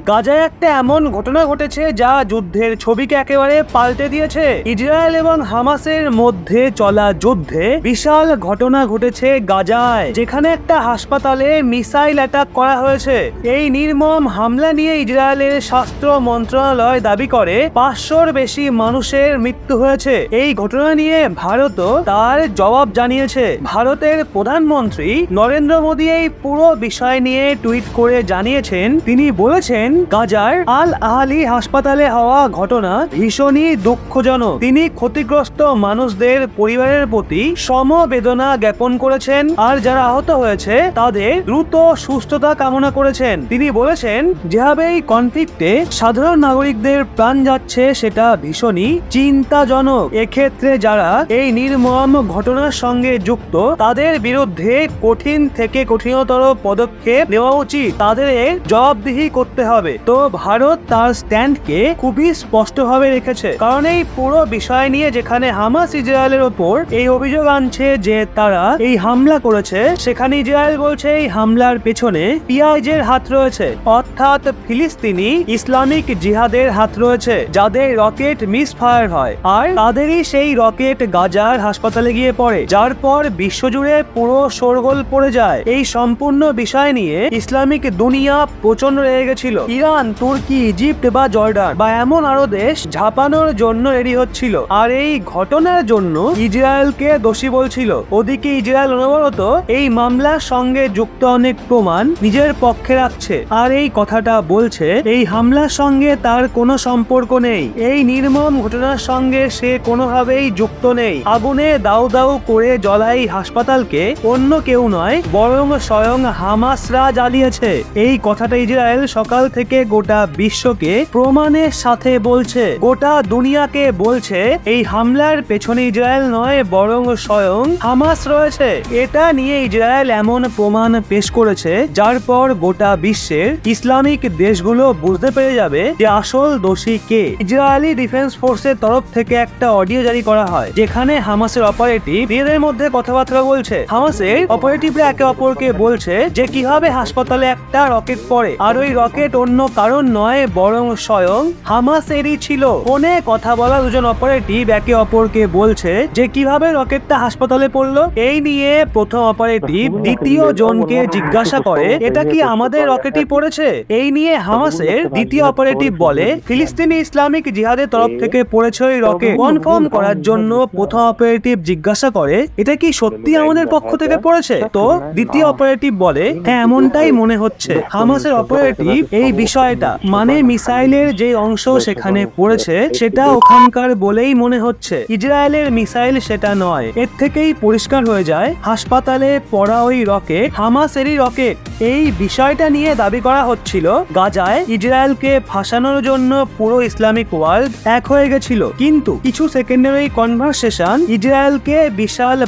গাজায় একটা এমন ঘটনা ঘটেছে যা যুদ্ধের ছবিকে একেবারে পাল্টে দিয়েছে। ইসরায়েল এবং হামাসের মধ্যে চলা যুদ্ধে বিশাল ঘটনা ঘটেছে গাজায়, যেখানে একটা হাসপাতালে মিসাইল অ্যাটাক করা হয়েছে। এই নির্মম হামলা নিয়ে ইসরায়েলের স্বাস্থ্য মন্ত্রণালয় দাবি করে 500-র বেশি মানুষের মৃত্যু হয়েছে। এই ঘটনা নিয়ে ভারতও তার জবাব জানিয়েছে। ভারতের প্রধানমন্ত্রী নরেন্দ্র মোদী এই পুরো বিষয় নিয়ে টুইট করে জানিয়েছেন, তিনি বলেছেন গাজার আল আহালি হাসপাতালে হওয়া ঘটনা ভীষণই দুঃখজনক। তিনি ক্ষতিগ্রস্ত মানুষদের পরিবারের প্রতি সমবেদনা জ্ঞাপন করেছেন আর যারা আহত হয়েছে তাদের দ্রুত সুস্থতা কামনা করেছেন। তিনি বলেছেন, যেভাবে এই কনফ্লিক্টে সাধারণ নাগরিকদের প্রাণ যাচ্ছে সেটা ভীষণই চিন্তাজনক। এক্ষেত্রে যারা এই নির্মম ঘটনার সঙ্গে যুক্ত তাদের বিরুদ্ধে কঠিন থেকে কঠিনতর পদক্ষেপ নেওয়া উচিত, তাদের জবাবদিহি করতে হবে। তো ভারত তার স্ট্যান্ডকে খুবই স্পষ্টভাবে রেখেছে, কারণ এই পুরো বিষয় নিয়ে যেখানে হামাস ইসরায়েলের ওপর এই অভিযোগ আনছে যে তারা এই হামলা করেছে, সেখানে ইসরায়েল বলছে এই হামলার পেছনে পিআইজের হাত রয়েছে, অর্থাৎ ফিলিস্তিনি ইসলামিক জিহাদের হাত রয়েছে, যাদের রকেট মিসফায়ার হয় আর তাদেরই সেই রকেট গাজার হাসপাতালে গিয়ে পড়ে, যার পর বিশ্বজুড়ে পুরো শোরগোল পড়ে যায়। এই সম্পূর্ণ বিষয় নিয়ে ইসলামিক দুনিয়া প্রচন্ড রেগে গেছিল। ইরান, তুর্কি, ইজিপ্ট বা জর্ডান বা এমন আরো দেশ ঝাঁপানোর জন্য রেডি হচ্ছিল আর এই ঘটনার জন্য ইসরায়েলকে দোষী বলছিল। ওদিকে ইসরায়েল অনবরত এই মামলার সঙ্গে যুক্ত অনেক প্রমাণ নিজের পক্ষে রাখছে আর এই কথাটা বলছে এই হামলার সঙ্গে তার কোনো সম্পর্ক নেই, এই নির্মম ঘটনার সঙ্গে সে কোনোভাবেই যুক্ত নেই। আগুনে দাউ দাউ করে জ্বলাই হাসপাতালকে অন্য কেউ নয় বরং স্বয়ং হামাসরা জ্বালিয়েছে। এই কথাটা ইসরায়েল সকাল থেকে গোটা বিশ্বকে প্রমাণের সাথে বলছে, গোটা দুনিয়াকে বলছে এই হামলার পেছনে ইসরায়েল নয় বরং স্বয়ং হামাস রয়েছে। এটা নিয়ে ইসরায়েল এমন প্রমাণ পেশ করেছে যার পর গোটা বিশ্বের ইসলামিক দেশগুলো বুঝতে পেরে যাবে যে আসল দোষী কে। ইসরায়েলি ডিফেন্স ফোর্সের তরফ থেকে একটা অডিও জারি করা হয়, যেখানে হামাসের অপারেটিভ নিজেদের মধ্যে কথাবার্তা বলছে। হামাসের অপারেটিভরা একে অপরকে বলছে যে কিভাবে হাসপাতালে একটা রকেট পড়ে আর ওই রকেট অন্য কারণ নয় বরং স্বয়ং হামাসেরই ছিল। ফোনে কথা বলা দুজন অপারেটিভ একে অপরকে বলছে যে কিভাবে রকেটটা হাসপাতালে পড়লো। এই নিয়ে প্রথম অপারেটিভ দ্বিতীয় জনকে জিজ্ঞাসা করে, এটা কি আমাদের রকেটই পড়েছে? এই নিয়ে হামাসের দ্বিতীয় অপারেটিভ বলে, ফিলিস্তিনি ইসলামিক জিহাদের তরফ থেকে পড়েছে ওই রকেট। কনফার্ম করার জন্য প্রথম অপারেটিভ জিজ্ঞাসা করে, এটা কি সত্যি আমাদের পক্ষ থেকে পড়েছে? তো দ্বিতীয় অপারেটিভ বলে, হ্যাঁ এমনটাই মনে হচ্ছে। হামাসের অপারেটিভ এই বিষয়টা মানে মিসাইলের যে অংশ সেখানে পড়েছে সেটা ওখানকার বলেই মনে হচ্ছে, ইসরায়েলের মিসাইল সেটা নয়। এর থেকেই পরিষ্কার হয়ে যায় হাসপাতালে পড়া ওই রকেট হামাসেরই রকেট। এই বিষয়টা নিয়ে দাবি করা হচ্ছিল গাজায় ইসরায়েলকে ফাঁসানোর জন্য পুরো ইসলামিক ওয়ার্ল্ড এক হয়ে গেছিল, কিন্তু কিছু সেকেন্ডের ওই কনভারসেশন ইসরায়েলকে বিশাল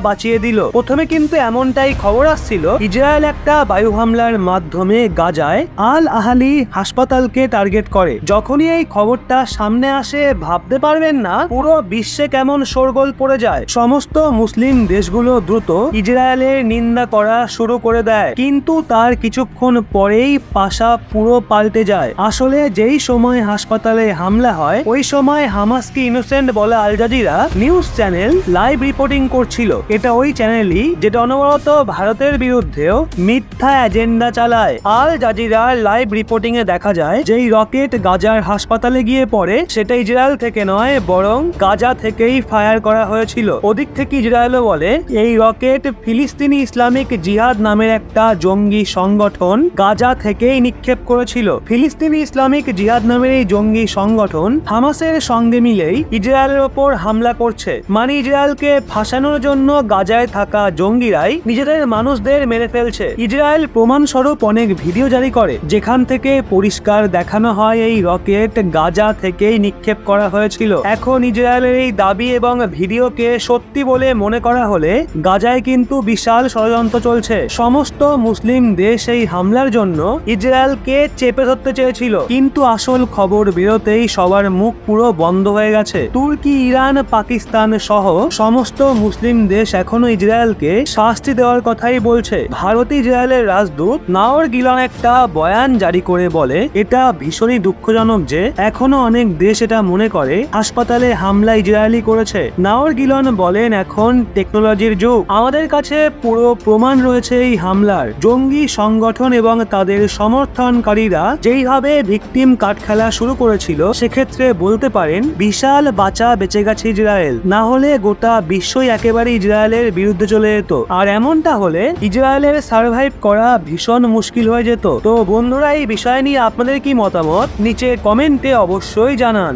বাঁচিয়ে দিল। প্রথমে কিন্তু এমনটাই খবর আসছিল ইসরায়েল একটা বায়ু হামলার মাধ্যমে গাজায় আল আহালি হাসপাতালকে টার্গেট করে। যখনই এই খবরটা সামনে আসে ভাবতে পারবেন না পুরো বিশ্বে কেমন শোরগোল পড়ে যায়। সমস্ত মুসলিম দেশগুলো দ্রুত ইসরায়েলের নিন্দা করা শুরু করে দেয়, কিন্তু তার কিছুক্ষণ পরেই পাশা পুরো পাল্টে যায়। আসলে যেই সময় হাসপাতালে হামলা হয় ওই সময় হামাসকে ইনোসেন্ট বলে Al Jazeera news channel live reporting করছিল। এটা ওই চ্যানেলই যেটা অনবরত ভারতের বিরুদ্ধেও মিথ্যা এজেন্ডা চালায়। আল জাজিরার লাইভ রিপোর্টিং এ দেখা যায় যেই রকেট গাজার হাসপাতালে গিয়ে পড়ে সেটা ইসরায়েল থেকে নয় বরং গাজা থেকেই ফায়ার করা হয়েছিল। ওদিক থেকে ইসরায়েলও বলে এই রকেট ফিলিস্তিনি ইসলামিক জিহাদ নামের একটা জঙ্গি সংগঠন গাজা থেকেই নিক্ষেপ করেছিল। ফিলিস্তিনি ইসলামিক জিহাদ নামের এই জঙ্গি সংগঠন হামাসের সঙ্গে মিলেই ইসরায়েলের ওপর হামলা করছে, মানে ইসরায়েলকে ফাঁসানোর জন্য গাজায় থাকা জঙ্গিরাই নিজেদের মানুষদের মেরে ফেলছে। ইসরায়েল প্রমাণস্বরূপ অনেক ভিডিও জারি করে যেখান থেকে পরিষ্কার দেখানো হয় এই রকেট গাজা থেকেই নিক্ষেপ করা হয়েছিল। এখন ইসরায়েলের এই দাবি এবং ভিডিওকে সত্যি বলে মনে করা হলে গাজায় কিন্তু বিশাল ষড়যন্ত্র চলছে। সমস্ত মুসলিম দেশ এই হামলার জন্য ইসরায়েলকে চেপে ধরতে চেয়েছিল, কিন্তু আসল খবর বেরোতেই সবার মুখ পুরো বন্ধ হয়ে গেছে। তুর্কি, ইরান, পাকিস্তান সহ সমস্ত মুসলিম দেশ এখনো ইসরায়েলকে শাস্তি দেওয়ার কথাই বলছে। ভারত ইসরায়েলের রাজদূত রাষ্ট্রদূত নাওর গিলন একটা বয়ান জারি করে বলে, এটা ভীষণই দুঃখজনক যে এখনো অনেক দেশ এটা মনে করে হাসপাতালে হামলা ইসরায়েলি করেছে। নাওর গিলন বলেন, এখন টেকনোলজির যুগ, আমাদের কাছে পুরো প্রমাণ রয়েছে এই হামলার। জঙ্গি সংগঠন এবং তাদের সমর্থনকারীরা যেইভাবে ভিকটিম কাঠ খেলা শুরু করেছিল, সেক্ষেত্রে বলতে পারেন বিশাল বাঁচা বেঁচে গেছে ইসরায়েল, না হলে গোটা বিশ্বই একেবারে ইসরায়েলের বিরুদ্ধে চলে যেত। আর এমনটা হলে ইসরায়েলের সার্ভাইভ করা ভীষণ মুশকিল হয়ে যেত। তো বন্ধুরা, এই বিষয় নিয়ে আপনাদের কি মতামত নিচে কমেন্টে অবশ্যই জানান।